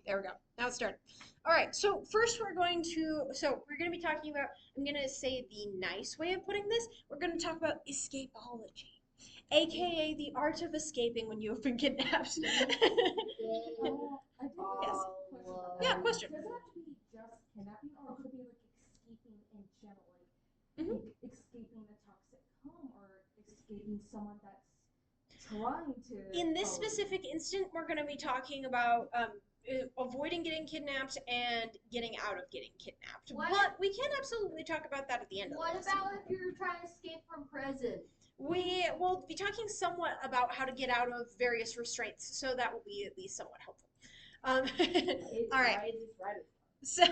there we go. Now it started. All right, so first we're going to be talking about, I'm going to say the nice way of putting this. We're going to talk about escapology, aka the art of escaping when you have been kidnapped. I did Yes. question about Yeah, that. question. Does it have to be just kidnapping, or it could be like escaping in general, Mhm. like escaping a toxic home, or escaping someone that's trying to. In this follow you? specific instant, we're going to be talking about avoiding getting kidnapped and getting out of getting kidnapped. But we can absolutely talk about that at the end of What this. about if you're trying to escape from prison? We will be talking somewhat about how to get out of various restraints, so that will be at least somewhat helpful. All right. So,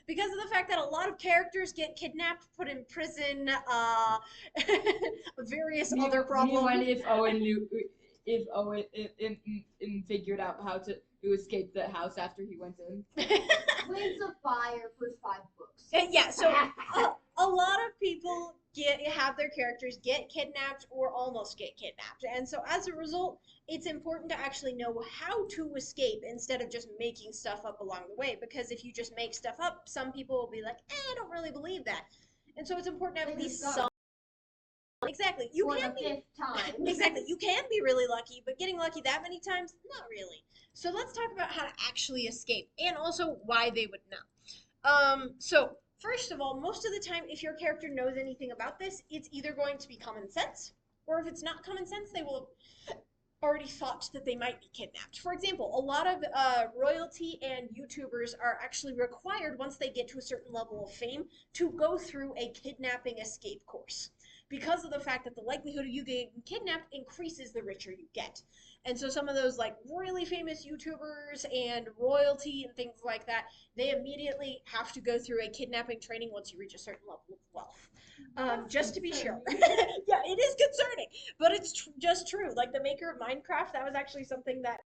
because of the fact that a lot of characters get kidnapped, put in prison, various other problems. If Owen figured out how to escape the house after he went in. Wings of Fire, first 5 books. Yeah, so a lot of people have their characters get kidnapped or almost get kidnapped. And so as a result, it's important to actually know how to escape instead of just making stuff up along the way. Because if you just make stuff up, some people will be like, I don't really believe that. And so it's important to have at least some. Exactly. You For can the be 5th time. exactly. You can be really lucky, but getting lucky that many times, not really. So let's talk about how to actually escape and also why they would know. So first of all, most of the time, if your character knows anything about this, it's either going to be common sense, or if it's not common sense, they will have already thought that they might be kidnapped. For example, a lot of royalty and YouTubers are actually required once they get to a certain level of fame to go through a kidnapping escape course because of the fact that the likelihood of you getting kidnapped increases the richer you get. And so some of those like really famous YouTubers and royalty and things like that, they immediately have to go through a kidnapping training once you reach a certain level of wealth. Just to be sure. Yeah, it is concerning, but it's just true. Like the maker of Minecraft, that was actually something that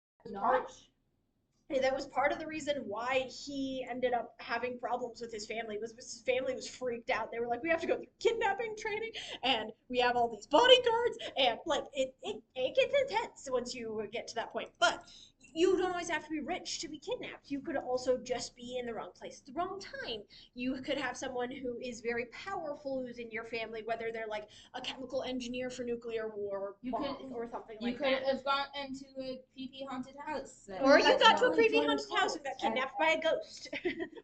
was part of the reason why he ended up having problems with his family. Was his family was freaked out. They were like, we have to go through kidnapping training, and we have all these bodyguards, and like it gets intense once you get to that point. But you don't always have to be rich to be kidnapped. You could also just be in the wrong place at the wrong time. You could have someone who is very powerful who's in your family, whether they're like a chemical engineer for nuclear war or something like that. You could have gone into a creepy haunted house. Or you got to a creepy haunted house and got kidnapped by a ghost.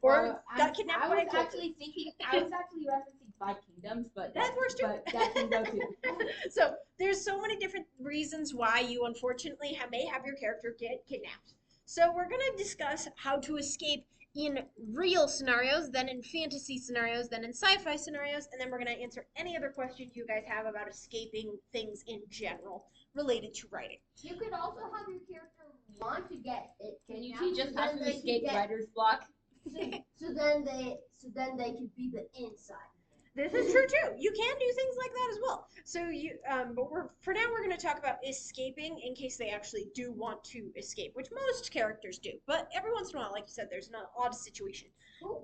Or got kidnapped by a ghost. I was actually referencing Five Kingdoms, but That's worse too. But that can go too. So there's so many different reasons why you unfortunately may have your character get kidnapped. So we're gonna discuss how to escape in real scenarios, then in fantasy scenarios, then in sci-fi scenarios, and then we're gonna answer any other questions you guys have about escaping things in general related to writing. You could also have your character want to get it. Can you teach us how to escape writer's block? So then they can be the inside. This is true too. You can do things like that as well. So but for now we're going to talk about escaping in case they actually do want to escape, which most characters do. But every once in a while, like you said, there's an odd situation.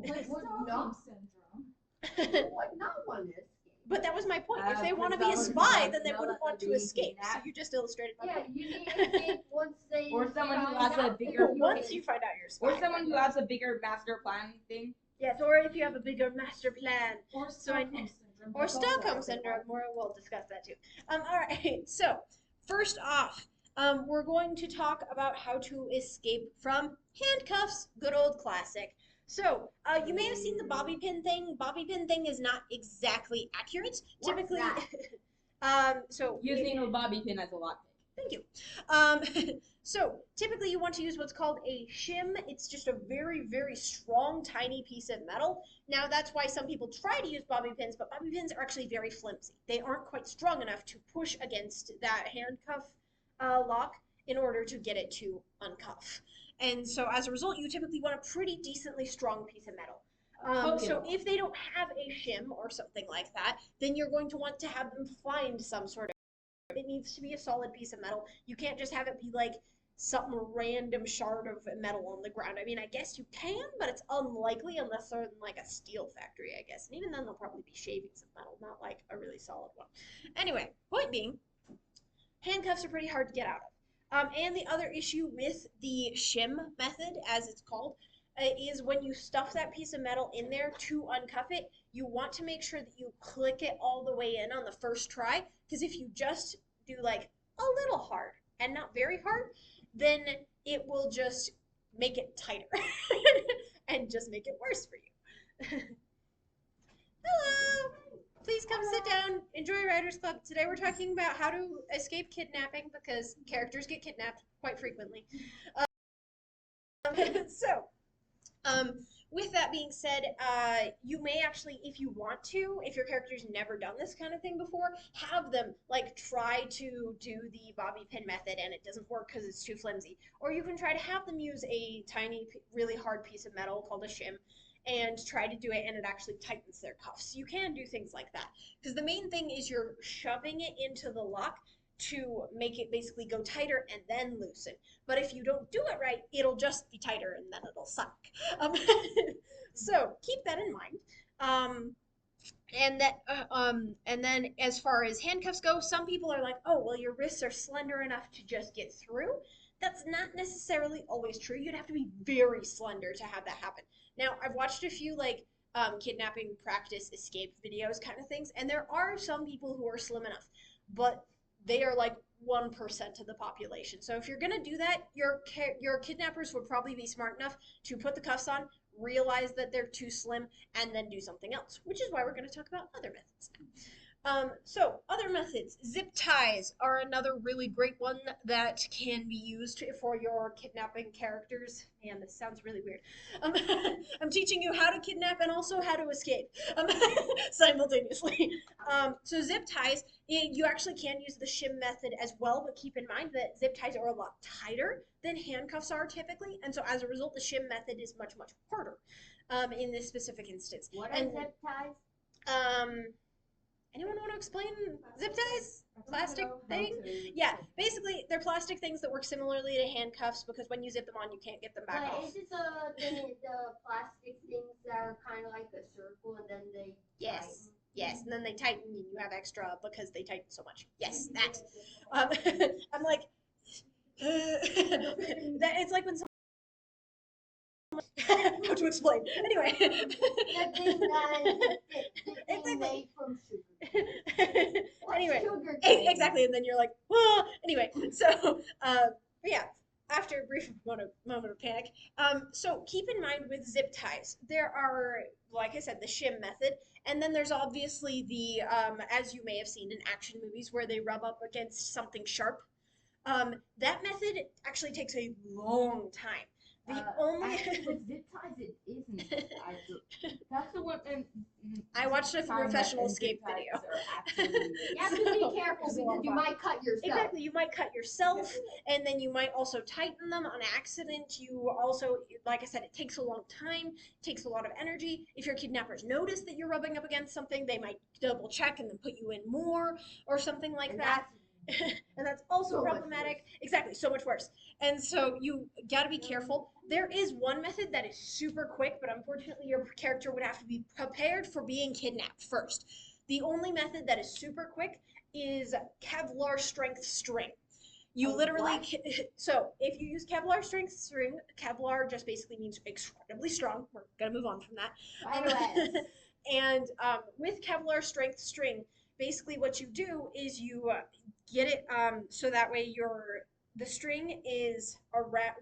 Like would not syndrome. Would not want to escape. But that was my point. If they want to be a spy, then they wouldn't want to escape. So you just illustrated my point. Yeah, you need to escape once they. Or someone who has a bigger. Once you find out you're a spy. Or someone who has a bigger master plan thing. Yes, or if you have a bigger master plan. Or Stockholm syndrome. Or Stockholm syndrome. We'll discuss that too. All right. So first off, we're going to talk about how to escape from handcuffs. Good old classic. So you may have seen the bobby pin thing. Bobby pin thing is not exactly accurate. What's Typically, so using a bobby pin as a lockpick. Thank you. So typically you want to use what's called a shim. It's just a very, very strong, tiny piece of metal. Now that's why some people try to use bobby pins, but bobby pins are actually very flimsy. They aren't quite strong enough to push against that handcuff lock in order to get it to uncuff. And so as a result, you typically want a pretty decently strong piece of metal. So if they don't have a shim or something like that, then you're going to want to have them find some sort of. It needs to be a solid piece of metal. You can't just have it be like some random shard of metal on the ground. I mean, I guess you can, but it's unlikely unless they're in like a steel factory, I guess. And even then, they'll probably be shavings of metal, not like a really solid one. Anyway, point being, handcuffs are pretty hard to get out And the other issue with the shim method, as it's called, is when you stuff that piece of metal in there to uncuff it, you want to make sure that you click it all the way in on the first try. Because if you just do like a little hard and not very hard, then it will just make it tighter and just make it worse for you. Hello! Please come sit down. Enjoy Writers Club. Today we're talking about how to escape kidnapping because characters get kidnapped quite frequently. So, with that being said, you may actually, if you want to, if your character's never done this kind of thing before, have them like try to do the bobby pin method and it doesn't work because it's too flimsy. Or you can try to have them use a tiny, really hard piece of metal called a shim and try to do it and it actually tightens their cuffs. You can do things like that because the main thing is you're shoving it into the lock to make it basically go tighter and then loosen. But if you don't do it right, it'll just be tighter and then it'll suck. Um, so keep that in mind. And then as far as handcuffs go, some people are like, oh, well, your wrists are slender enough to just get through. That's not necessarily always true. You'd have to be very slender to have that happen. Now, I've watched a few like kidnapping practice escape videos kind of things, and there are some people who are slim enough, but they are like 1% of the population. So if you're gonna do that, your kidnappers would probably be smart enough to put the cuffs on, realize that they're too slim, and then do something else, which is why we're going to talk about other methods now. So other methods, zip ties are another really great one that can be used for your kidnapping characters. Man, this sounds really weird. I'm teaching you how to kidnap and also how to escape simultaneously. So zip ties, you actually can use the shim method as well, but keep in mind that zip ties are a lot tighter than handcuffs are typically, and so as a result, the shim method is much, much harder in this specific instance. What are zip ties? Anyone want to explain zip ties? Plastic thing? Yeah, basically they're plastic things that work similarly to handcuffs because when you zip them on, you can't get them back off. Is it the plastic things that are kind of like a circle and then they Yes. tighten? Yes, and then they tighten and you have extra because they tighten so much. Yes, that. I'm like, that it's like when someone how to explain. Anyway. The thing that is Exactly. made from sugar. Anyway, Sugar exactly, and then you're like, ah. Anyway, so yeah, after a brief moment of panic, so keep in mind with zip ties, there are, like I said, the shim method, and then there's obviously the as you may have seen in action movies where they rub up against something sharp. That method actually takes a long time. The only with zip ties, it isn't. That's the one. I watched a professional escape video. You have to be careful because you might cut yourself. Exactly, you might cut yourself, and then you might also tighten them on accident. You also, like I said, it takes a long time, takes a lot of energy. If your kidnappers notice that you're rubbing up against something, they might double check and then put you in more or something like that. And that's also so problematic. Exactly, so much worse. And so you got to be careful. There is one method that is super quick, but unfortunately your character would have to be prepared for being kidnapped first. The only method that is super quick is Kevlar strength string. You literally, so if you use Kevlar strength string, Kevlar just basically means incredibly strong. We're going to move on from that. And with Kevlar strength string, basically what you do is you get it so that way the string is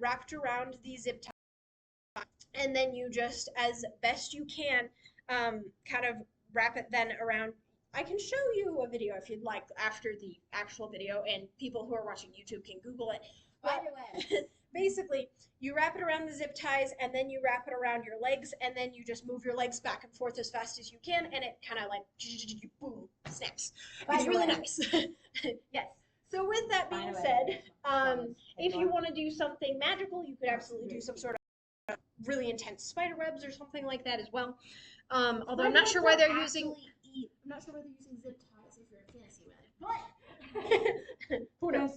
wrapped around the zip tie, and then you just, as best you can, kind of wrap it then around. I can show you a video if you'd like after the actual video, and people who are watching YouTube can Google it. But basically, you wrap it around the zip ties, and then you wrap it around your legs, and then you just move your legs back and forth as fast as you can, and it kind of like boom, snaps. It's really nice. Yes. So with that being said, if you want to do something magical, you could absolutely do some sort of really intense spider webs or something like that as well. Although I'm not sure why they're using. I'm not sure why they're using zip ties if you're a fantasy man. But who knows?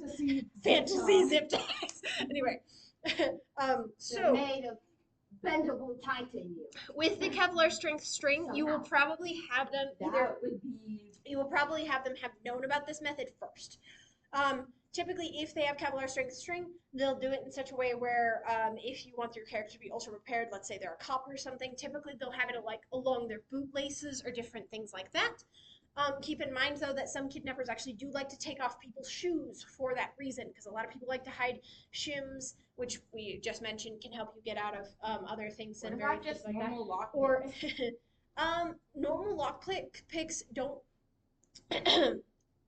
Fantasy zip ties. Anyway, so they're made of bendable titanium. With the Kevlar strength string, you will probably have them either. You will probably have them have known about this method first. typically, if they have Kevlar strength string, they'll do it in such a way where if you want your character to be ultra prepared, let's say they're a cop or something, typically they'll have it like along their boot laces or different things like that. Keep in mind, though, that some kidnappers actually do like to take off people's shoes for that reason, because a lot of people like to hide shims, which we just mentioned can help you get out of other things What and about very just things like that. normal lock Or picks? normal lock picks don't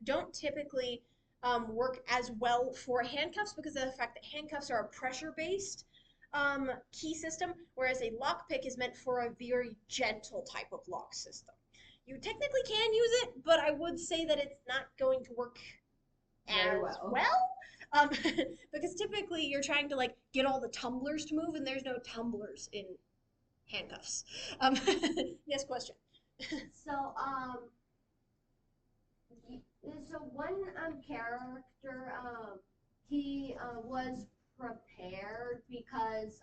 don't typically work as well for handcuffs because of the fact that handcuffs are a pressure-based key system, whereas a lockpick is meant for a very gentle type of lock system. You technically can use it, but I would say that it's not going to work Very as well. well. Because typically you're trying to like get all the tumblers to move, and there's no tumblers in handcuffs. Yes, question. So, so one character, he was prepared because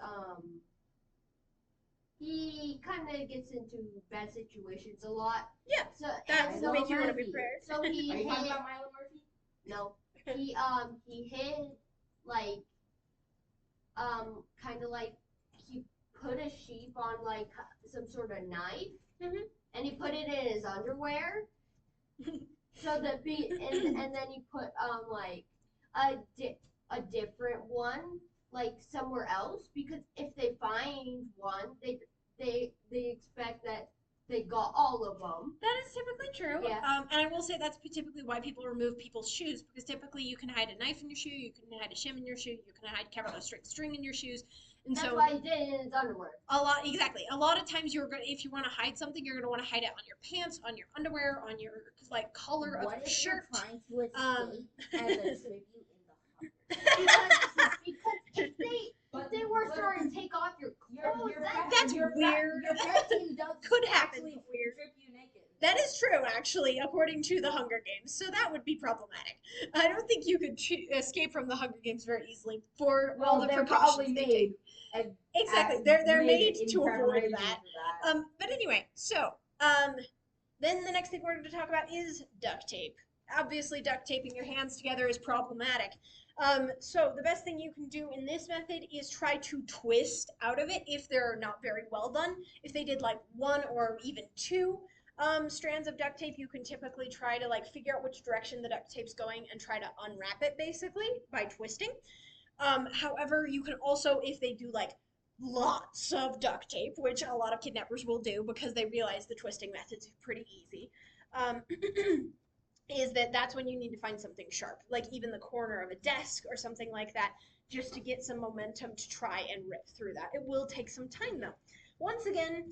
he kind of gets into bad situations a lot. Yeah, So that and will so make you want to be he- prepared. So he Are you talking hit. about Milo Murphy? No, he hid like kind of like he put a sheep on like some sort of knife, and he put it in his underwear. So that and then he put like a different one like somewhere else, because if they find one, they expect that they got all of them. That is typically true. Yeah. And I will say that's typically why people remove people's shoes, because typically you can hide a knife in your shoe, you can hide a shim in your shoe, you can hide Kevlar string in your shoes, and That's so why he did it in his underwear. a lot of times if you want to hide something, you're gonna want to hide it on your pants, on your underwear, on your like collar of What your if shirt. you're trying to escape as a tribute in the Because if they were starting to take off your clothes, That's weird. Your pet team does Could happen. actually Weird. strip you naked. That is true, actually, according to the Hunger Games. So that would be problematic. I don't think you could escape from the Hunger Games very easily for all the they're precautions probably they made. take. Exactly, they're made in to avoid preparation that. for that. But anyway, so then the next thing we're going to talk about is duct tape. Obviously, duct taping your hands together is problematic. So the best thing you can do in this method is try to twist out of it if they're not very well done. If they did like one or even two strands of duct tape, you can typically try to like figure out which direction the duct tape's going and try to unwrap it basically by twisting. However, you can also, if they do like lots of duct tape, which a lot of kidnappers will do because they realize the twisting method's pretty easy, is that's when you need to find something sharp, like even the corner of a desk or something like that, just to get some momentum to try and rip through that. It will take some time though. Once again,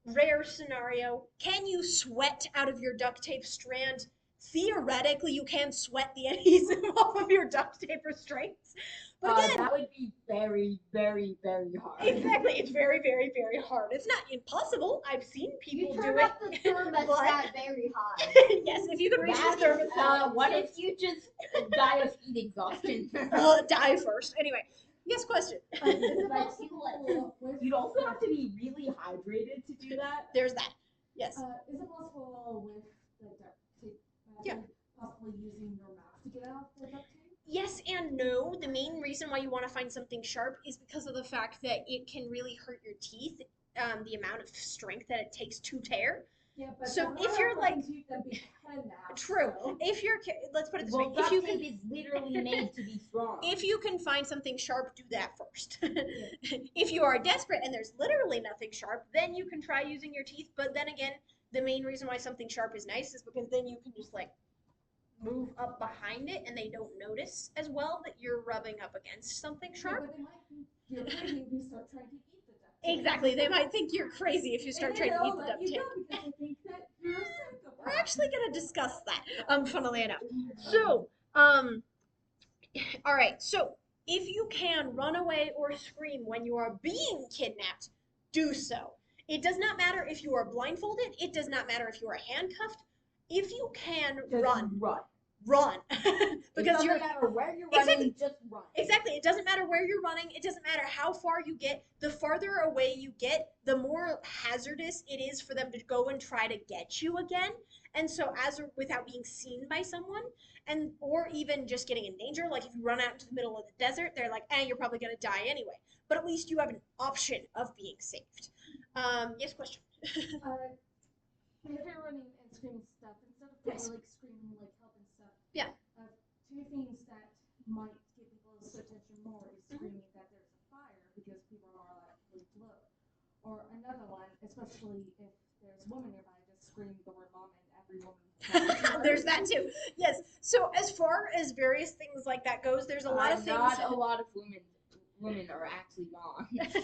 rare scenario, can you sweat out of your duct tape strand? Theoretically, you can sweat the adhesive off of your duct tape restraints. But again, That would be very, very, very hard. exactly, it's very, very, very hard. It's not impossible. I've seen people you do turn it. up the thermostat very high. Yes, if you can reach That the is, thermostat. what if you just die of heat exhaustion? Die first. Anyway, yes, question. Is it possible you'd also have to be really hydrated to do that? There's that. Yes. Is it possible with the duct tape Yeah. possibly using your mouth to get out the duct tape? Yes and no. The main reason why you want to find something sharp is because of the fact that it can really hurt your teeth. The amount of strength that it takes to tear. Yeah, but So if you're like true, so. if you're let's put it this Well, way, duct tape is literally made to be strong. if you can find something sharp, do that first. If you are desperate and there's literally nothing sharp, then you can try using your teeth. But then again, the main reason why something sharp is nice is because then you can just like move up behind it and they don't notice as well that you're rubbing up against something sharp. Yeah, but they might think you're crazy if you start trying to eat the duct tape. Exactly, they might think you're crazy if you start trying to eat the duct tape. Because they think that you're a psychopath. We're actually gonna discuss that, funnily enough. So, all right. So, if you can run away or scream when you are being kidnapped, do so. It does not matter if you are blindfolded. It does not matter if you are handcuffed. If you can Just run, run. run. It Because doesn't you're matter where you're running, exactly just run. exactly. It doesn't matter where you're running. It doesn't matter how far you get. The farther away you get, the more hazardous it is for them to go and try to get you again. And so, without being seen by someone, and or even just getting in danger, like if you run out into the middle of the desert, they're like, "Eh, you're probably gonna die anyway." But at least you have an option of being saved. Yes, question. If you're running and screaming stuff, instead of Yes. like screaming like help and stuff, Yeah. two things that might get people's attention more is screaming that there's a fire because people are like look. Or another one, especially if there's a woman nearby, just scream the word mom and every woman. There's that too. Yes. So as far as various things like that goes, there's a lot of things. Not a lot of women are actually moms. Yeah, but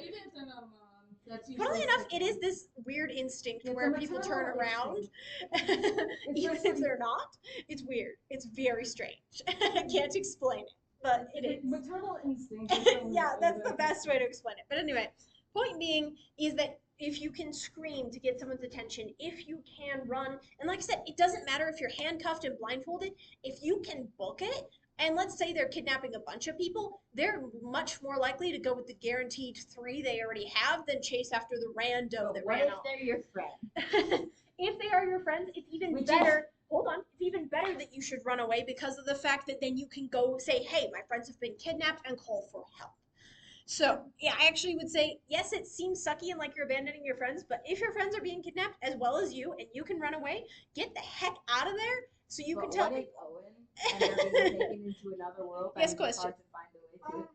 even if they're not a mom, that's usually Funnily enough, it is this weird instinct It's a where people turn maternal around, It's even just if like- they're not. It's weird. It's very strange. I can't explain it, but it is. maternal instinct. Is the Yeah, word that's that the I best can way to explain it. But anyway, point being is that if you can scream to get someone's attention, if you can run, and like I said, it doesn't matter if you're handcuffed and blindfolded, if you can book it, and let's say they're kidnapping a bunch of people, they're much more likely to go with the guaranteed 3 they already have than chase after the rando But that what ran if out. they're your friend? If they are your friends, it's even Which better. Hold on. It's even better that you should run away because of the fact that then you can go say, hey, my friends have been kidnapped and call for help. So, yeah, I actually would say, yes, it seems sucky and like you're abandoning your friends, but if your friends are being kidnapped as well as you and you can run away, get the heck out of there so you can tell what if people. Owen and they're being taken into another world? Yes, and it's question. hard to find a way to.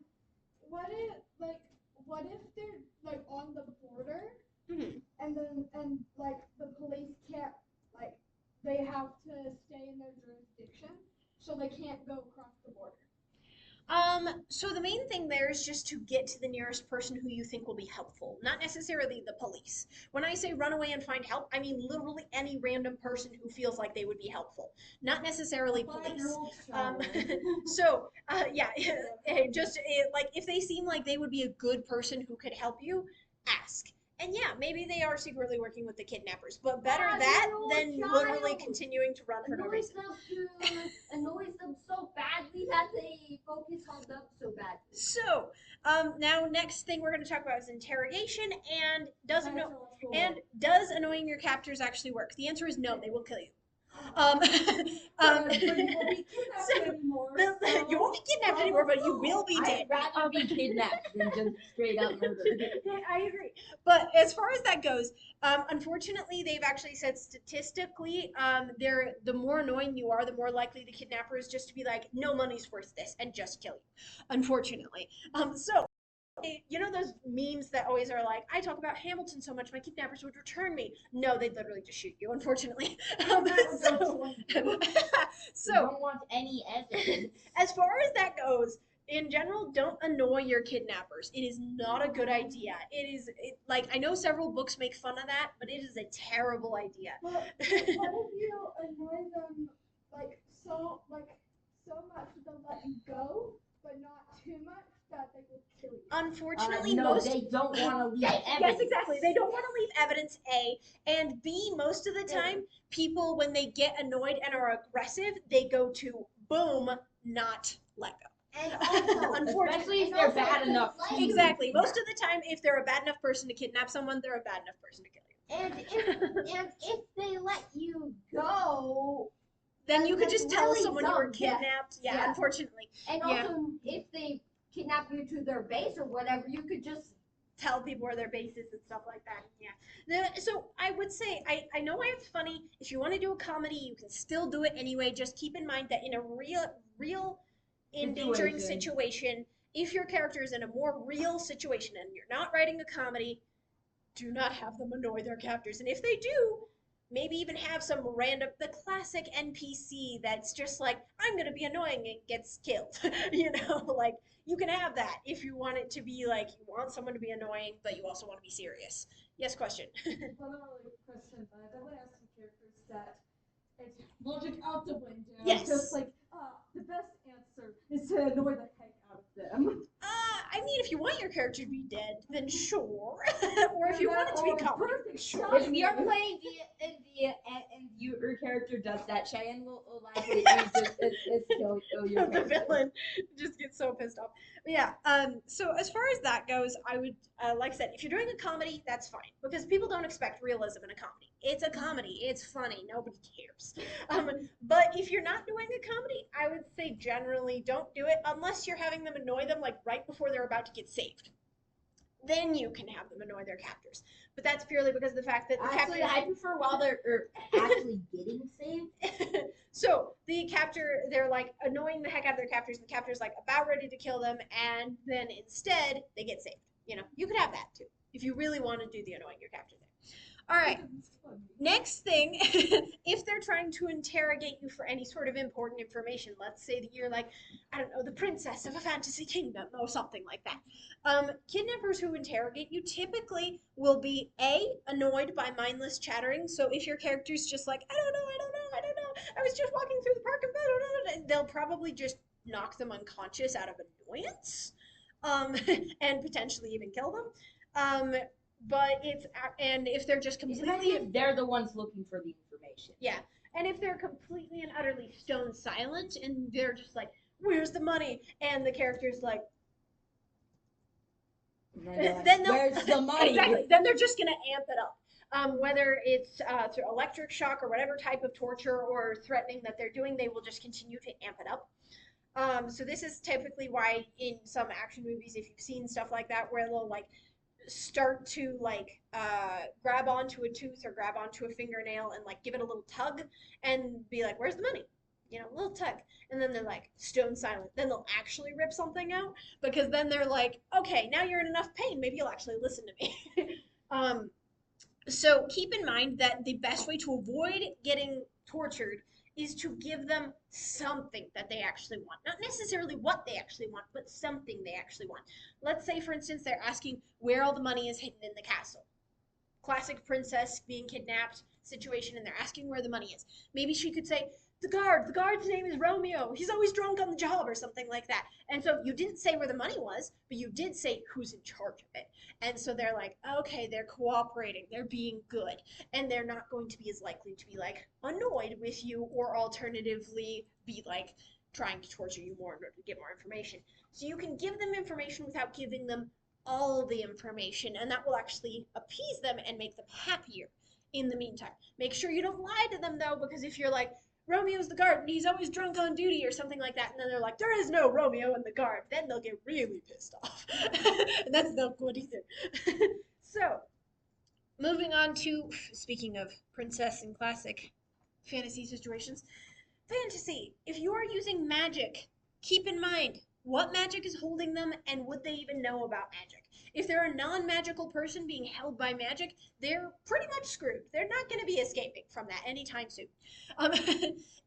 What if they're like on the border Mhm. and like the police can't like they have to stay in their jurisdiction so they can't go across the border. So the main thing there is just to get to the nearest person who you think will be helpful, not necessarily the police. When I say run away and find help, I mean literally any random person who feels like they would be helpful, not necessarily police. Yeah, like if they seem like they would be a good person who could help you, ask. And yeah, maybe they are secretly working with the kidnappers, but better that than literally continuing to run for no reason. Annoys them so badly that they focus on them so badly. So, now next thing we're going to talk about is interrogation and does annoying your captors actually work? The answer is no, they will kill you. But you won't be kidnapped so anymore. you won't be kidnapped anymore, but you will be dead. I'd rather be kidnapped than just straight up murdered. Yeah, I agree. But as far as that goes, unfortunately, they've actually said statistically, the more annoying you are, the more likely the kidnapper is just to be like, no money's worth this, and just kill you. Unfortunately, so. You know those memes that always are like, I talk about Hamilton so much, my kidnappers would return me. No, they'd literally just shoot you, unfortunately. So, So, don't want any evidence. as far as that goes, in general, don't annoy your kidnappers. It is not a good idea. Like, I know several books make fun of that, but it is a terrible idea. But what if you annoy them like so much that they'll let you go, but not too much that they will kill you? Unfortunately, no, most they don't want to leave evidence. yes, exactly. They don't want to leave evidence, A. And B, most of the time, people, when they get annoyed and are aggressive, they go to boom, not let go. And also, Unfortunately. Especially if they're bad enough. to Exactly. kidnap. Most of the time, if they're a bad enough person to kidnap someone, they're a bad enough person to kill you. and if they let you go, Then you could that's just tell really someone you were dumb, yeah. kidnapped. Yeah, Yeah. unfortunately. and Yeah. also if they kidnap you to their base or whatever, you could just Tell people where their base is and stuff like that. Yeah. So I would say, I know why it's funny. If you want to do a comedy, you can still do it anyway. Just keep in mind that in a real endangering situation, if your character is in a more real situation and you're not writing a comedy, do not have them annoy their captors. And if they do, maybe even have some the classic NPC that's just like, I'm going to be annoying and gets killed. Like, you can have that if you want it to be like, you want someone to be annoying, but you also want to be serious. Yes, question. Well, not really a question, but I definitely have some characters that it's logic out the window. Yes. Just like, the best answer is to annoy the heck out of them. I mean, if you want your character to be dead, then sure. Or if you want it to be comedy, sure. If we are playing and your character does that, Cheyenne will likely is kill your The character. villain just gets so pissed off. But yeah, so as far as that goes, I would, like I said, if you're doing a comedy, that's fine because people don't expect realism in a comedy. It's a comedy, it's funny, nobody cares. But if you're not doing a comedy, I would say generally don't do it unless you're having them annoy them like right before they're about to get saved. Then you can have them annoy their captors. But that's purely because of the fact that the Actually, captors. I prefer while they're actually getting saved. So the captor, they're like annoying the heck out of their captors. The captor's like about ready to kill them, and then instead they get saved. You could have that too if you really want to do the annoying your captor thing. All right. Next thing, if they're trying to interrogate you for any sort of important information, let's say that you're like, I don't know, the princess of a fantasy kingdom or something like that. Kidnappers who interrogate you typically will be annoyed by mindless chattering. So if your character's just like, I don't know, I don't know, I don't know, I was just walking through the park and they'll probably just knock them unconscious out of annoyance, and potentially even kill them. But and if they're just Especially if they're the ones looking for the information. yeah, and if they're completely and utterly stone silent and they're just like, "Where's the money?" and the character's like, Then where's the money? Exactly. Then they're just gonna amp it up. Whether it's through electric shock or whatever type of torture or threatening that they're doing, they will just continue to amp it up. So this is typically why in some action movies, if you've seen stuff like that, where they'll like start to like grab onto a tooth or grab onto a fingernail and like give it a little tug and be like, "Where's the money?" A little tug, and then they're like stone silent. Then they'll actually rip something out because then they're like, "Okay, now you're in enough pain. Maybe you'll actually listen to me." So keep in mind that the best way to avoid getting tortured is to give them something that they actually want. Not necessarily what they actually want, but something they actually want. Let's say, for instance, they're asking where all the money is hidden in the castle. Classic princess being kidnapped situation, and they're asking where the money is. Maybe she could say, the guard's name is Romeo. He's always drunk on the job or something like that. And so you didn't say where the money was, but you did say who's in charge of it. And so they're like, okay, they're cooperating, they're being good, and they're not going to be as likely to be like annoyed with you or alternatively be like trying to torture you more in order to get more information. So you can give them information without giving them all the information, and that will actually appease them and make them happier in the meantime. Make sure you don't lie to them though, because if you're like, Romeo's the guard and he's always drunk on duty or something like that, and then they're like, there is no Romeo in the guard, then they'll get really pissed off. And that's no good either. So, moving on to, speaking of princess and classic fantasy situations, fantasy. If you are using magic, keep in mind what magic is holding them and would they even know about magic. If they're a non-magical person being held by magic, they're pretty much screwed. They're not going to be escaping from that anytime soon.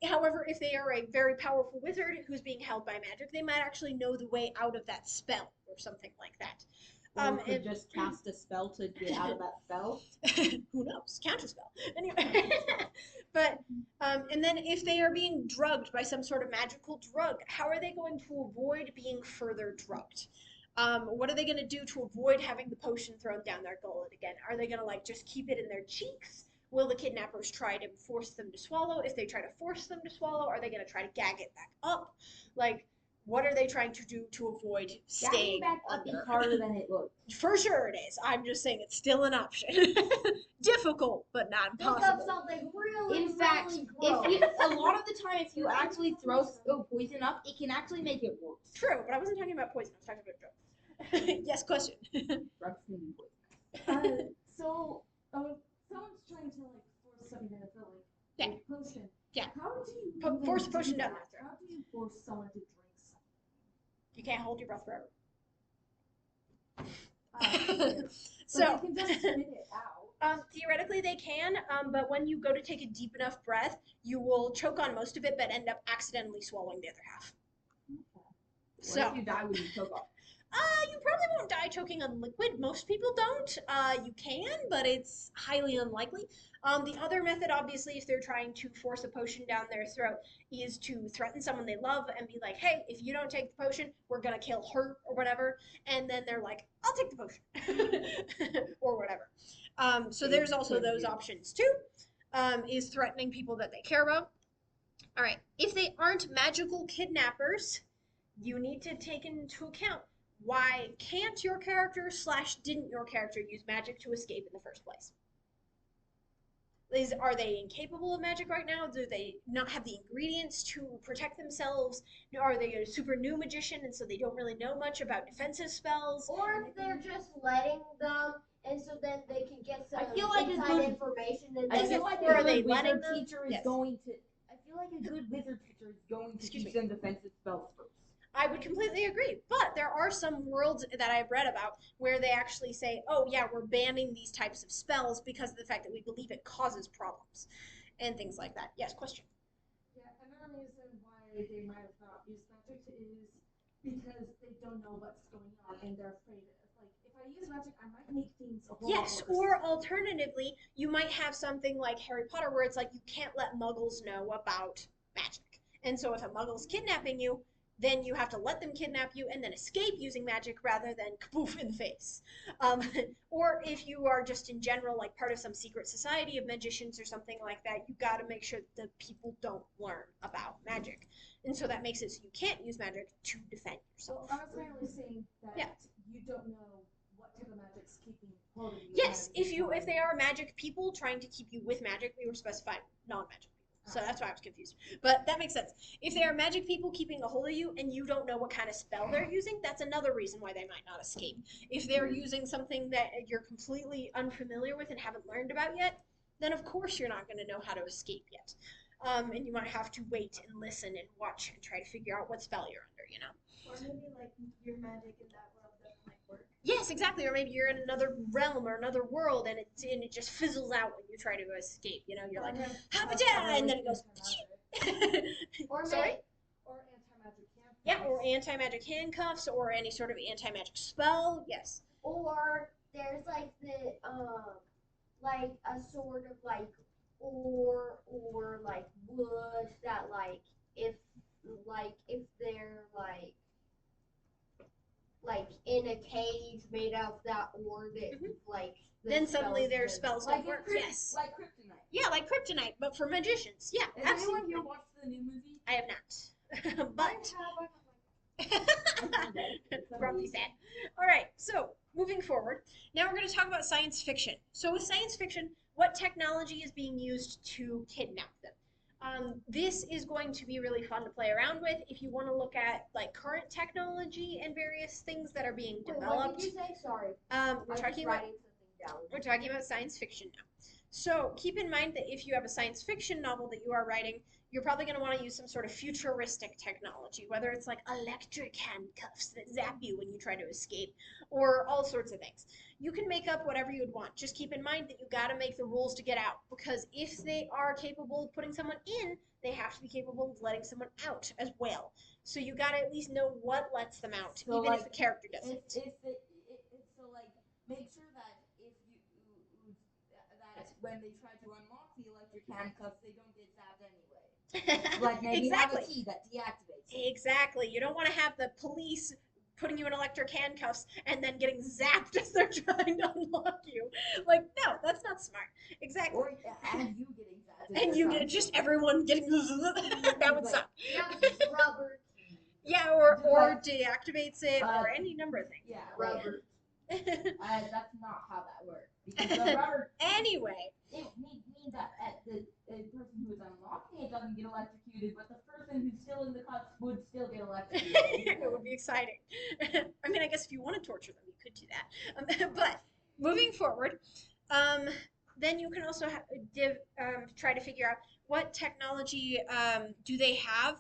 However, if they are a very powerful wizard who's being held by magic, they might actually know the way out of that spell or something like that. Or could just cast a spell to get out of that spell. Who knows? Counterspell. Anyway, but and then if they are being drugged by some sort of magical drug, how are they going to avoid being further drugged? What are they going to do to avoid having the potion thrown down their gullet again? Are they going to like just keep it in their cheeks? Will the kidnappers try to force them to swallow? If they try to force them to swallow, are they going to try to gag it back up? Like, what are they trying to do to avoid staying back up under? is harder than it looks. For sure it is. I'm just saying it's still an option. Difficult, but not Think of impossible. something really, In fact, really if gross. you, a lot of the time, if you actually throw poison up, it can actually make it worse. True, but I wasn't talking about poison. I was talking about drugs. Yes, question. Drugs can be poison. So, someone's trying to like force something to fill Yeah. like potion. Yeah. How do you Force even potion do down that? their throat. How do you force someone to drink You can't hold your breath forever. something? So, But they can just spit it out. theoretically they can, but when you go to take a deep enough breath, you will choke on most of it, but end up accidentally swallowing the other half. What So, if you die when you choke off? you probably won't die choking on liquid. Most people don't. You can, but it's highly unlikely. The other method, obviously, if they're trying to force a potion down their throat, is to threaten someone they love and be like, hey, if you don't take the potion, we're gonna kill her or whatever. And then they're like, I'll take the potion or whatever. So there's also those options too, is threatening people that they care about. All right, if they aren't magical kidnappers, you need to take into account why can't your character / didn't your character use magic to escape in the first place? Are they incapable of magic right now? Do they not have the ingredients to protect themselves? Are they a super new magician and so they don't really know much about defensive spells? Or if they're just letting them, and so then they can get some I feel like inside information. And I then feel like Or a are they good letting wizard them? teacher is Yes. going to. I feel like a good wizard teacher is going to Excuse teach me. them defensive spells first. I would completely agree. But there are some worlds that I've read about where they actually say, oh, yeah, we're banning these types of spells because of the fact that we believe it causes problems and things like that. Yes, question. Yeah, another reason why they might have not used magic is because they don't know what's going on and they're afraid of. Like, if I use magic, I might make things a whole Yes, lot worse. or alternatively, you might have something like Harry Potter where it's like you can't let muggles know about magic. And so if a muggle's kidnapping you, then you have to let them kidnap you and then escape using magic rather than kaboof in the face. Um, or if you are just in general like part of some secret society of magicians or something like that, you got to make sure that the people don't learn about magic. And so that makes it so you can't use magic to defend yourself. Well, I was mainly saying that Yeah. you don't know what type of magic's keeping hold of you. Yes, if they are magic people trying to keep you with magic, we were specifying non-magic people. So that's why I was confused. But that makes sense. If they are magic people keeping a hold of you and you don't know what kind of spell they're using, that's another reason why they might not escape. If they're using something that you're completely unfamiliar with and haven't learned about yet, then of course you're not going to know how to escape yet. And you might have to wait and listen and watch and try to figure out what spell you're under, you know? Or maybe like your magic in that world doesn't like work. Yes, exactly. Or maybe you're in another realm or another world, and it just fizzles out when you try to escape. You know, you're like, "Habita," and then it goes. or Sorry. Or anti-magic handcuffs. Yeah, or anti-magic handcuffs, or any sort of anti-magic spell. Yes. or there's like the like a sort of like or like wood that if they're like in a cage made out of that ore that like the Then suddenly spells their just- spells Like don't work. Yes. Like kryptonite. Yeah, like kryptonite, but for magicians. Yeah, Has anyone absolutely. here watched the new movie? I have not. But grumpy sad. All right, so moving forward, now we're going to talk about science fiction. So with science fiction, what technology is being used to kidnap them? This is going to be really fun to play around with if you want to look at like current technology and various things that are being Wait, developed. what did you say? Sorry. We're I was talking just about writing something down. we're talking about science fiction now. So keep in mind that if you have a science fiction novel that you are writing, you're probably going to want to use some sort of futuristic technology, whether it's like electric handcuffs that zap you when you try to escape, or all sorts of things. You can make up whatever you would want. Just keep in mind that you got to make the rules to get out, because if they are capable of putting someone in, they have to be capable of letting someone out as well. So you got to at least know what lets them out, So, even like, if the character doesn't. So like make sure that if you that when they try to unlock the electric handcuffs, they don't get zapped anyway. Like maybe Exactly. have a key that deactivates it. Exactly. You don't want to have the police putting you in electric handcuffs and then getting zapped as they're trying to unlock you. Like, no, that's not smart. Exactly. Or and you getting zapped. And you get just everyone getting that would suck. Yeah, rubber. Yeah, or Like, deactivates it, or any number of things. Yeah, Rubber. that's not how that works. Because the rubber Anyway, it means that the person who is unlocking it doesn't get electrocuted, but the person who's still in the cuffs would still get electrocuted. it would be exciting. I mean, I guess if you want to torture them, you could do that. But moving forward, then you can also try to figure out what technology do they have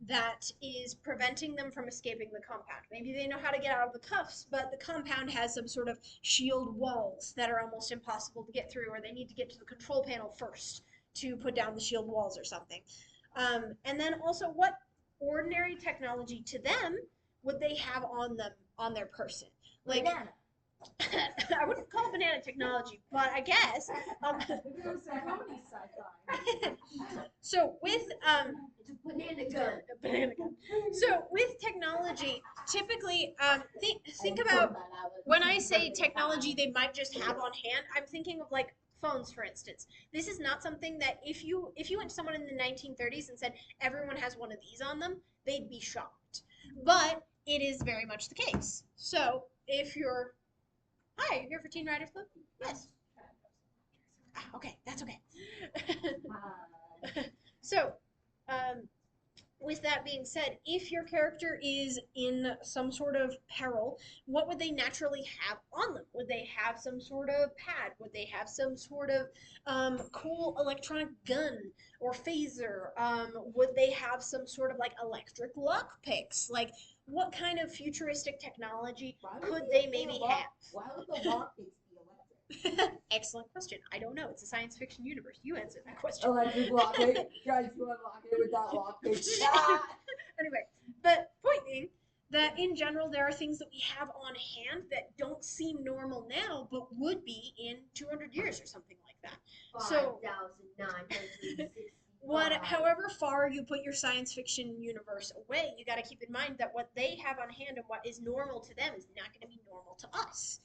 that is preventing them from escaping the compound. Maybe they know how to get out of the cuffs, but the compound has some sort of shield walls that are almost impossible to get through, or they need to get to the control panel first to put down the shield walls or something. And then also, what ordinary technology to them would they have on them, on their person? Like, Banana. I wouldn't call banana technology, but I guess. Maybe it was some comedy sci-fi. So with It's a banana gun. a banana gun. So with technology, typically think about when I say technology they might just have on hand. I'm thinking of like phones, for instance. This is not something that if you went to someone in the 1930s and said everyone has one of these on them, they'd be shocked. But it is very much the case. So if you're Hi, you're here for Teen Riders Club? Yes. Okay, that's okay. So, um, with that being said, if your character is in some sort of peril, what would they naturally have on them? Would they have some sort of pad? Would they have some sort of cool electronic gun or phaser? Would they have some sort of like electric lock picks? Like, what kind of futuristic technology could they maybe have? Why would the lock picks be electric? Excellent question. I don't know. It's a science fiction universe. You answer that question. Electric lock pick. Tries to unlock it with that lock pick. Ah! Anyway, but point being that in general there are things that we have on hand that don't seem normal now, but would be in 200 years or something like that. So 5,965. however far you put your science fiction universe away, you got to keep in mind that what they have on hand and what is normal to them is not going to be normal to us.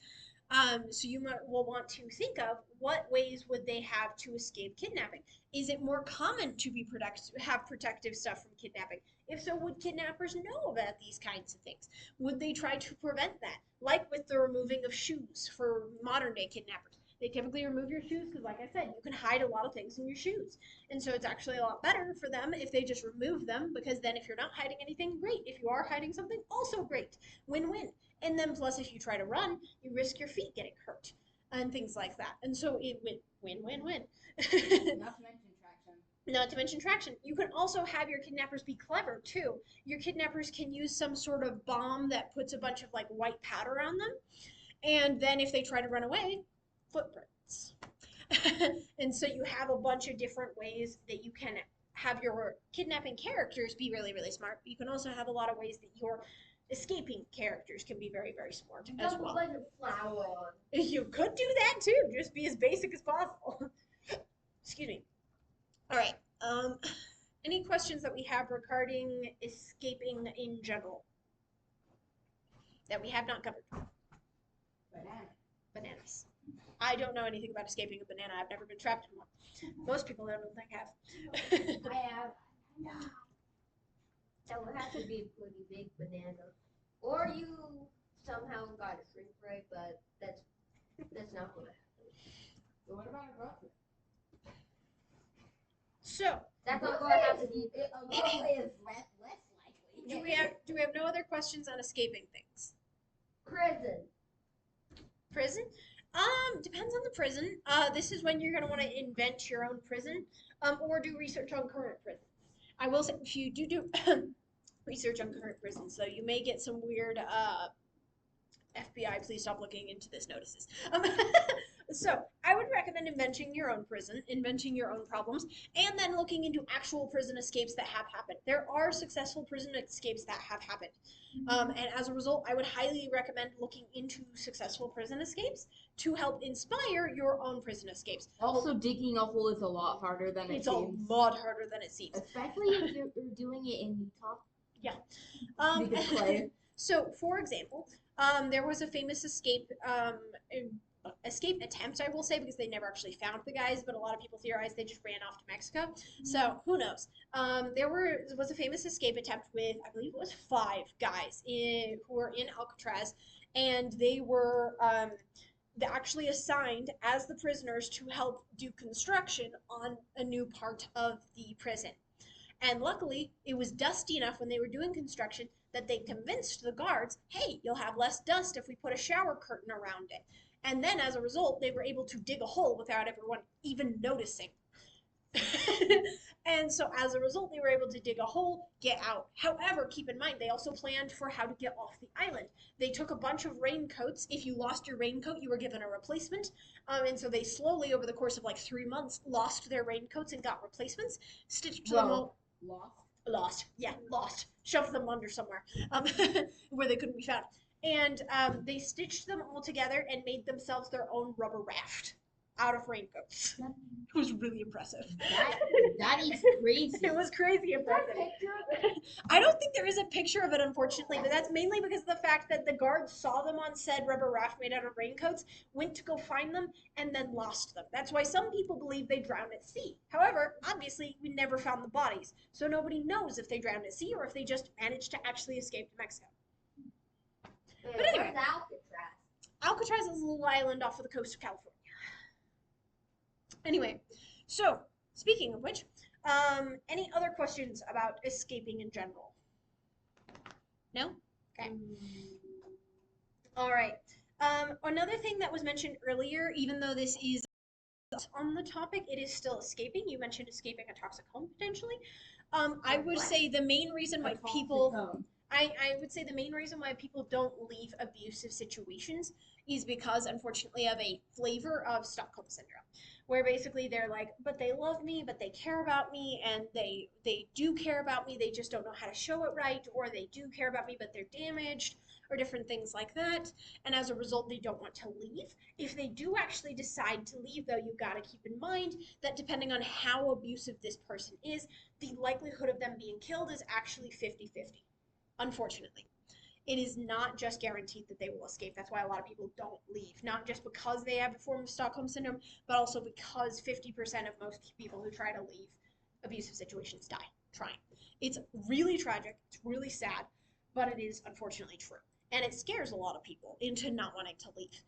So you will want to think of what ways would they have to escape kidnapping. Is it more common to have protective stuff from kidnapping? If so, would kidnappers know about these kinds of things? Would they try to prevent that? Like with the removing of shoes for modern day kidnappers. They typically remove your shoes because, like I said, you can hide a lot of things in your shoes. And so it's actually a lot better for them if they just remove them, because then if you're not hiding anything, great. If you are hiding something, also great. Win-win. And then plus if you try to run, you risk your feet getting hurt and things like that. And so it win. Not to mention traction. Not to mention traction. You can also have your kidnappers be clever too. Your kidnappers can use some sort of bomb that puts a bunch of like white powder on them. And then if they try to run away, footprints. And so you have a bunch of different ways that you can have your kidnapping characters be really, really smart. But you can also have a lot of ways that your escaping characters can be very, very smart as well. Like a flower on. You could do that too. Just be as basic as possible. Excuse me. All right. Any questions that we have regarding escaping in general that we have not covered? Bananas. I don't know anything about escaping a banana. I've never been trapped in one. Most people I don't think have. I have. That would have to be a pretty big banana. Or you somehow got a shrink ray, but that's not gonna happen. So what about a girlfriend? So That's not gonna happen either. A girlfriend is less likely. do we have no other questions on escaping things? Prison. Prison? Depends on the prison. This is when you're gonna want to invent your own prison, or do research on current prisons. I will say if you do research on current prisons, so you may get some weird FBI, please stop looking into this notices. So I would recommend inventing your own prison, inventing your own problems, and then looking into actual prison escapes that have happened. There are successful prison escapes that have happened. And as a result, I would highly recommend looking into successful prison escapes to help inspire your own prison escapes. Also, digging a hole is a lot harder than it It's a seems. lot harder than it seems. Especially if you're doing it in Utah. Yeah. Clay. So, for example, there was a famous escape attempt, I will say, because they never actually found the guys, but a lot of people theorize they just ran off to Mexico. So who knows? There was a famous escape attempt with, I believe it was 5 guys who were in Alcatraz, and they were actually assigned as the prisoners to help do construction on a new part of the prison. And luckily, it was dusty enough when they were doing construction that they convinced the guards, hey, you'll have less dust if we put a shower curtain around it. And then as a result, they were able to dig a hole without everyone even noticing. And so as a result, they were able to dig a hole, get out. However, keep in mind, they also planned for how to get off the island. They took a bunch of raincoats. If you lost your raincoat, you were given a replacement. And so they slowly, over the course of like 3 months, lost their raincoats and got replacements, stitched them all. Lost. Lost. Yeah, lost. Shoved them under somewhere where they couldn't be found. and they stitched them all together and made themselves their own rubber raft out of raincoats. It was really impressive. That is crazy. It was crazy impressive. I don't think there is a picture of it, unfortunately, but that's mainly because of the fact that the guards saw them on said rubber raft made out of raincoats, went to go find them, and then lost them. That's why some people believe they drowned at sea. However, obviously, we never found the bodies, so nobody knows if they drowned at sea or if they just managed to actually escape to Mexico. But anyway, where's Alcatraz? Alcatraz is a little island off of the coast of California. Anyway, so speaking of which, any other questions about escaping in general? No? Okay. All right. Another thing that was mentioned earlier, even though this is on the topic, it is still escaping. You mentioned escaping a toxic home potentially. I would say the main reason why people I would say the main reason why people don't leave abusive situations is because, unfortunately, of a flavor of Stockholm syndrome, where basically they're like, but they love me, but they care about me, and they do care about me, they just don't know how to show it right, or they do care about me, but they're damaged, or different things like that, and as a result, they don't want to leave. If they do actually decide to leave, though, you got to keep in mind that depending on how abusive this person is, the likelihood of them being killed is actually 50-50. Unfortunately, it is not just guaranteed that they will escape. That's why a lot of people don't leave, not just because they have a form of Stockholm syndrome, but also because 50% of most people who try to leave abusive situations die trying. It's really tragic, it's really sad, but it is unfortunately true. And it scares a lot of people into not wanting to leave.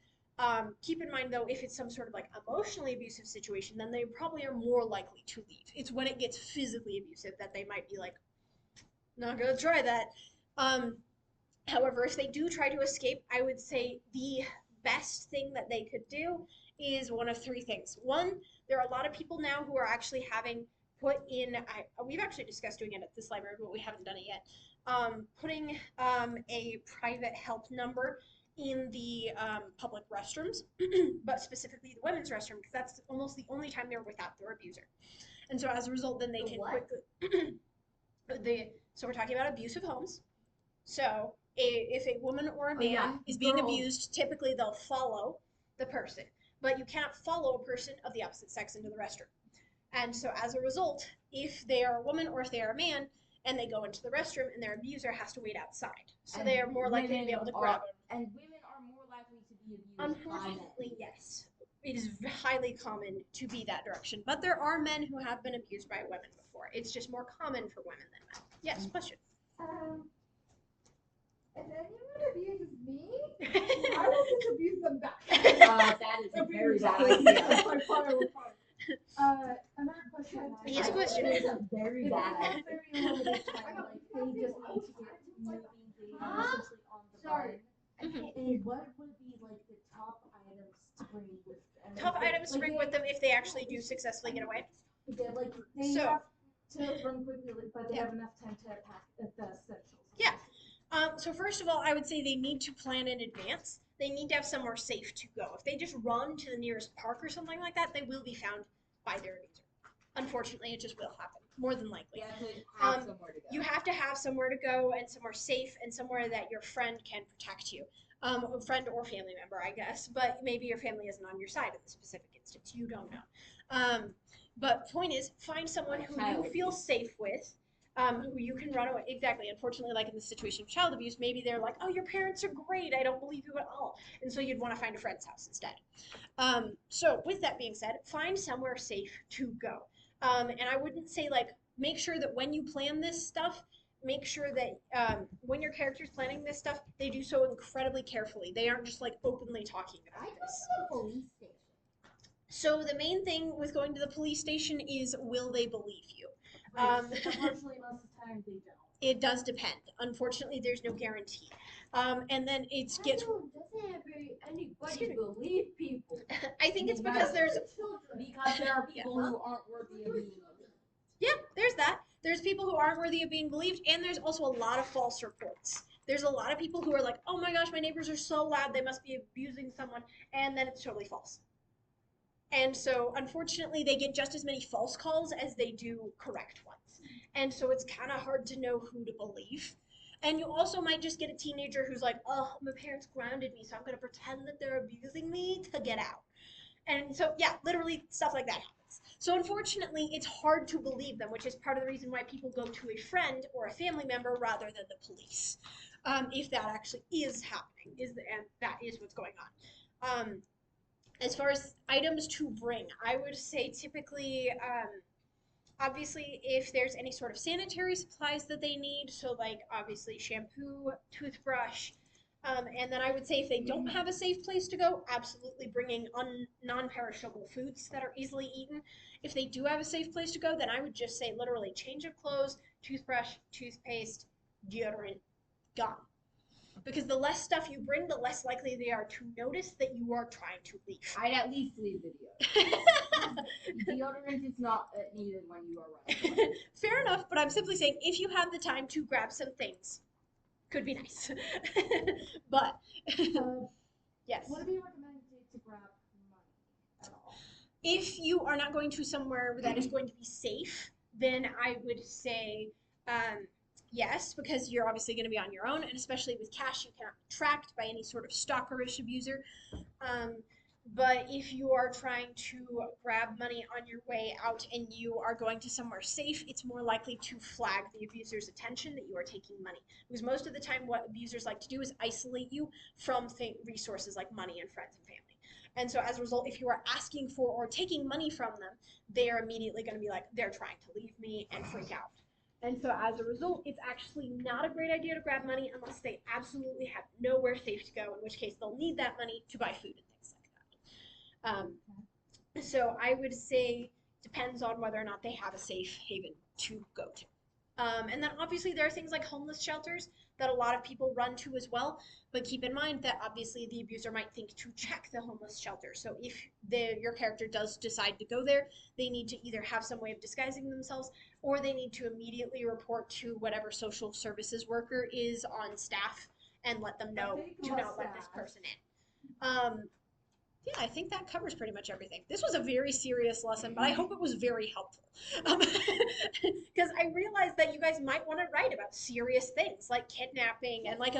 Keep in mind, though, if it's some sort of like emotionally abusive situation, then they probably are more likely to leave. It's when it gets physically abusive that they might be like, not gonna try that. Um, However, if they do try to escape, I would say the best thing that they could do is one of three things. One, there are a lot of people now who are actually having put in, we've actually discussed doing it at this library, but we haven't done it yet, putting a private help number in the public restrooms, but specifically the women's restroom, because that's almost the only time they're without their abuser. And so as a result, then they can quickly, so we're talking about abusive homes. So if a woman or a man is being abused, typically they'll follow the person, but you cannot follow a person of the opposite sex into the restroom. And so as a result, if they are a woman or if they are a man and they go into the restroom and their abuser has to wait outside, so they are more likely to be able to grab them. And women are more likely to be abused. Unfortunately, yes. It is highly common to be that direction, but there are men who have been abused by women before. It's just more common for women than men. Yes, question. If anyone abuses me, I will just abuse them back. That is a very bad idea. Another question. Yes, question. It is a very bad idea. Very limited time, like they just need to get moving, they are essentially on the run. And what would be like the top items to bring with them? Top items to bring with them if they actually do successfully get away. Yeah, like they So- have to run quickly, but they have enough time to pack the essentials. Yeah. So first of all, I would say they need to plan in advance. They need to have somewhere safe to go. If they just run to the nearest park or something like that, they will be found by their abuser. Unfortunately, it just will happen, more than likely. You have to have somewhere to go. You have to have somewhere to go and somewhere safe and somewhere that your friend can protect you. A friend or family member, I guess, but maybe your family isn't on your side in the specific instance. You don't know. But point is, find someone who you feel safe with, who you can run away. Exactly. Unfortunately, like in the situation of child abuse, maybe they're like, "Oh, your parents are great. I don't believe you at all," and so you'd want to find a friend's house instead. So with that being said, find somewhere safe to go. And I wouldn't say like make sure that when you plan this stuff, make sure that when your character's planning this stuff, they do so incredibly carefully. They aren't just like openly talking about this. The police station. So the main thing with going to the police station is, will they believe you? Unfortunately, most of the time they don't. It does depend. Unfortunately, there's no guarantee. And then it gets. Doesn't anybody believe people? I think it's because there's. Because there are people who aren't worthy of being believed. Yeah, there's that. There's people who aren't worthy of being believed, and there's also a lot of false reports. There's a lot of people who are like, "Oh my gosh, my neighbors are so loud, they must be abusing someone," and then it's totally false. And so, unfortunately, they get just as many false calls as they do correct ones. And so it's kind of hard to know who to believe. And you also might just get a teenager who's like, oh, my parents grounded me, so I'm going to pretend that they're abusing me to get out. And so, yeah, literally stuff like that happens. So, unfortunately, it's hard to believe them, which is part of the reason why people go to a friend or a family member rather than the police, if that actually is happening, and that is what's going on. As far as items to bring, I would say typically, obviously, if there's any sort of sanitary supplies that they need, so like obviously shampoo, toothbrush, and then I would say if they don't have a safe place to go, absolutely bringing non-perishable foods that are easily eaten. If they do have a safe place to go, then I would just say literally change of clothes, toothbrush, toothpaste, deodorant, gone. Because the less stuff you bring, the less likely they are to notice that you are trying to leave. I'd at least leave video. Deodorant is not needed when you are running. Fair enough, but I'm simply saying if you have the time to grab some things, could be nice. But yes. Would it be recommended to grab money at all? If you are not going to somewhere that is going to be safe, then I would say yes, because you're obviously going to be on your own, and especially with cash, you cannot be tracked by any sort of stalkerish abuser. Um, but if you are trying to grab money on your way out and you are going to somewhere safe, it's more likely to flag the abuser's attention that you are taking money. Because most of the time, what abusers like to do is isolate you from resources like money and friends and family. And so as a result, if you are asking for or taking money from them, they are immediately going to be like, they're trying to leave me and freak out. And so as a result, it's actually not a great idea to grab money unless they absolutely have nowhere safe to go, in which case they'll need that money to buy food and things like that. So I would say depends on whether or not they have a safe haven to go to. And then obviously there are things like homeless shelters that a lot of people run to as well. But keep in mind that obviously the abuser might think to check the homeless shelter. So if your character does decide to go there, they need to either have some way of disguising themselves or they need to immediately report to whatever social services worker is on staff and let them know to not let this person in. Yeah, I think that covers pretty much everything. This was a very serious lesson, but I hope it was very helpful. Because I realized that you guys might want to write about serious things like kidnapping and like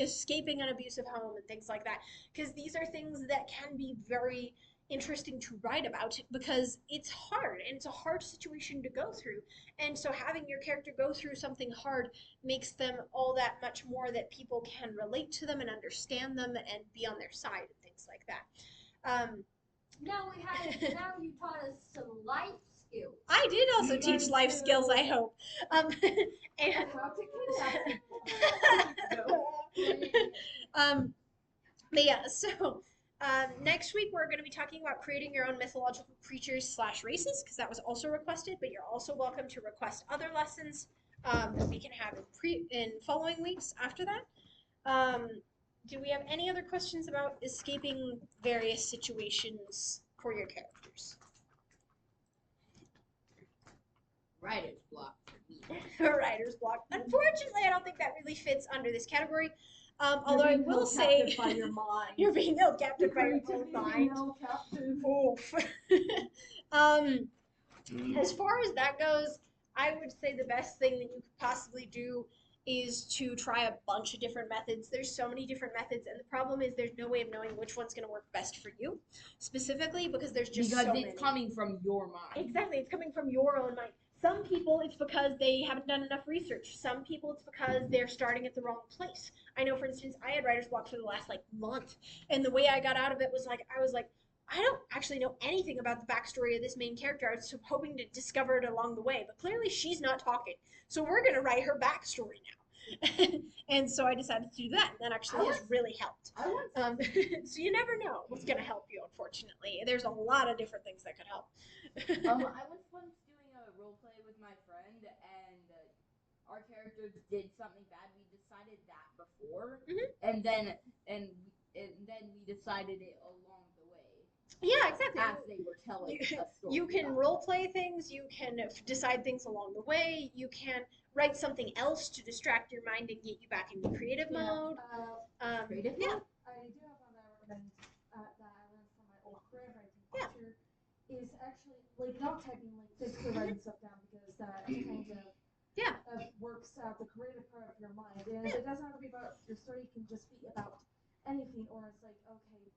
escaping an abusive home and things like that. Because these are things that can be very interesting to write about because it's hard and it's a hard situation to go through. And so having your character go through something hard makes them all that much more that people can relate to them and understand them and be on their side and things like that. Now you taught us some life skills. I did also teach life skills, I hope. And How to kidnap. but yeah, so next week we're going to be talking about creating your own mythological creatures / races because that was also requested. But you're also welcome to request other lessons that we can have in following weeks after that. Do we have any other questions about escaping various situations for your characters? Writer's block. Writer's block. Unfortunately, I don't think that really fits under this category. Although I will say, by your mind. you're being held captive by your own mind. Oof. As far as that goes, I would say the best thing that you could possibly do is to try a bunch of different methods. There's so many different methods, and the problem is there's no way of knowing which one's going to work best for you, specifically because there's just because so it's many. coming from your mind. Exactly, it's coming from your own mind. Some people, it's because they haven't done enough research. Some people, it's because they're starting at the wrong place. I know, for instance, I had writer's block for the last month, and the way I got out of it was I was like, I don't actually know anything about the backstory of this main character. I was hoping to discover it along the way, but clearly she's not talking. So we're going to write her backstory now. And so I decided to do that, and that actually has really helped. So you never know what's going to help you, unfortunately. There's a lot of different things that could help. I was once doing a role play with my friend, and our character did something bad. We decided that before, and then we decided it along the way. Yeah, exactly. As they were telling a story. You can role play things. You can decide things along the way. You can write something else to distract your mind and get you back into creative mode. Creative yeah. mode? I do have one that I recommend that I learned from my old career writing teacher is actually not typing, physically writing stuff down because that kind of works out the creative part of your mind. And it doesn't have to be about your story, it can just be about anything, or it's like, okay,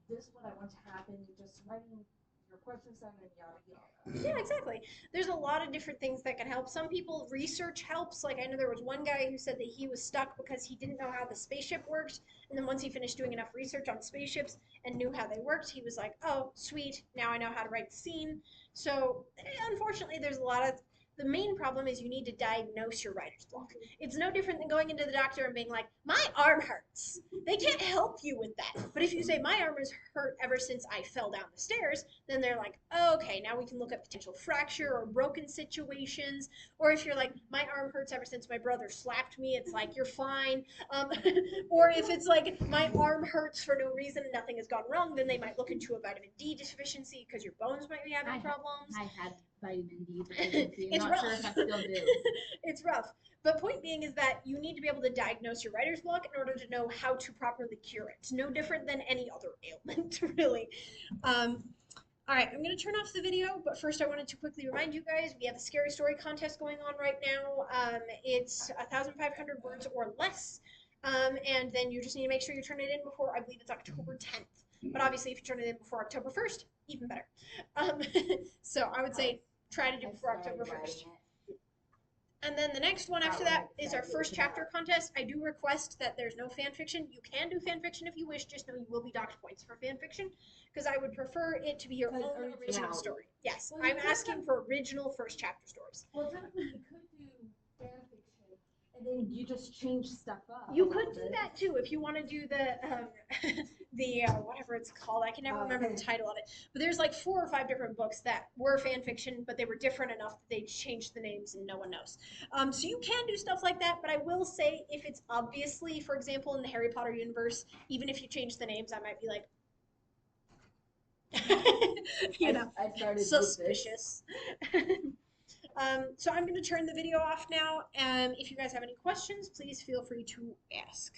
this is what I want to happen, you're just writing your questions down and yada yada. Yeah, exactly. There's a lot of different things that can help. Some people, research helps. Like, I know there was one guy who said that he was stuck because he didn't know how the spaceship worked. And then once he finished doing enough research on spaceships and knew how they worked, he was like, oh, sweet, now I know how to write the scene. So, unfortunately, there's a lot of. The main problem is you need to diagnose your writer's block. It's no different than going into the doctor and being like, my arm hurts. They can't help you with that. But if you say, my arm has hurt ever since I fell down the stairs, then they're like, oh, okay, now we can look at potential fracture or broken situations. Or if you're like, my arm hurts ever since my brother slapped me, it's like, you're fine. Or if it's like, my arm hurts for no reason and nothing has gone wrong, then they might look into a vitamin D deficiency because your bones might be having problems. I had vitamin D deficiency. It's I'm not rough. sure if I still do. It's rough. But point being is that you need to be able to diagnose your writer's block in order to know how to properly cure it. No different than any other ailment, really. All right, I'm going to turn off the video, but first I wanted to quickly remind you guys, we have a scary story contest going on right now. It's 1,500 words or less, and then you just need to make sure you turn it in before, I believe it's October 10th. But obviously, if you turn it in before October 1st, even better. So I would say try to do before October 1st. And then the next one after that is our first chapter contest. I do request that there's no fan fiction. You can do fan fiction if you wish, just know you will be docked points for fan fiction, because I would prefer it to be your own original story. Yes, Well, I'm asking for original first chapter stories. Well, technically, you could do fan fiction, and then you just change stuff up. You could do that too if you want to do the whatever it's called. I can never remember the title of it. But there's like 4 or 5 different books that were fan fiction, but they were different enough that they changed the names and no one knows. So you can do stuff like that, but I will say if it's obviously, for example, in the Harry Potter universe, even if you change the names, I might be like, I started suspicious. So I'm going to turn the video off now. If you guys have any questions, please feel free to ask.